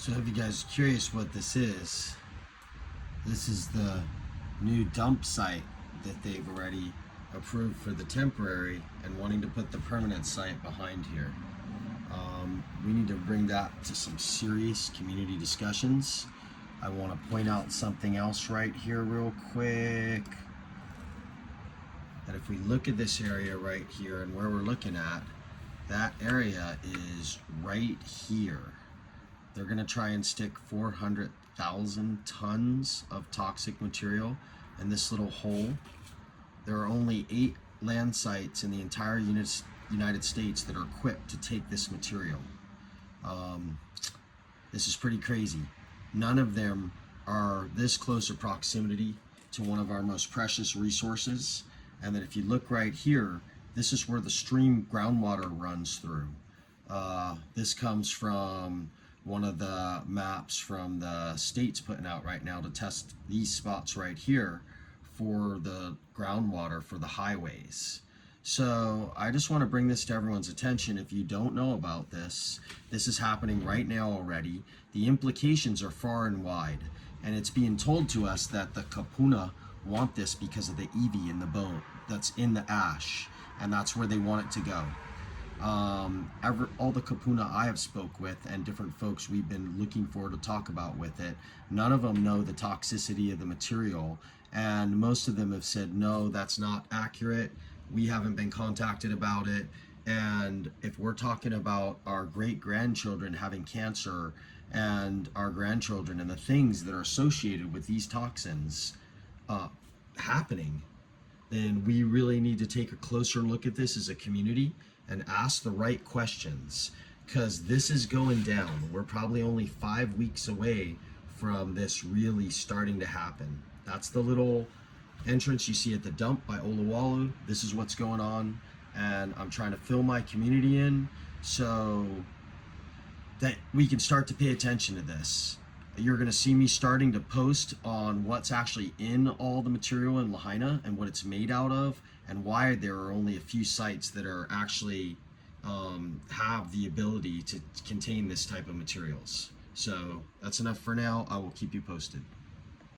So if you guys are curious what this is the new dump site that they've already approved for the temporary and wanting to put the permanent site behind here. We need to bring that to some serious community discussions. I want to point out something else right here real quick. That if we look at this area right here and where we're looking at, that area is right here. They're going to try and stick 400,000 tons of toxic material in this little hole. There are only 8 land sites in the entire United States that are equipped to take this material. This is pretty crazy. None of them are this close of proximity to one of our most precious resources. And then if you look right here, this is where the stream groundwater runs through. This comes from one of the maps from the state's putting out right now to test these spots right here for the groundwater for the highways. So I just want to bring this to everyone's attention. If you don't know about this, this is happening right now already. The implications are far and wide, and it's being told to us that the Kapuna want this because of the EV in the bone that's in the ash, and that's where they want it to go. All the Kapuna I have spoke with and different folks we've been looking for to talk about with it, none of them know the toxicity of the material, and most of them have said, no, that's not accurate. We haven't been contacted about it. And if we're talking about our great-grandchildren having cancer and our grandchildren and the things that are associated with these toxins happening, then we really need to take a closer look at this as a community and ask the right questions, because this is going down. We're probably only 5 weeks away from this really starting to happen. That's the little entrance you see at the dump by Olowalu. This is what's going on, and I'm trying to fill my community in so that we can start to pay attention to this. You're going to see me starting to post on what's actually in all the material in Lahaina and what it's made out of, and why there are only a few sites that are actually have the ability to contain this type of materials. So that's enough for now. I will keep you posted.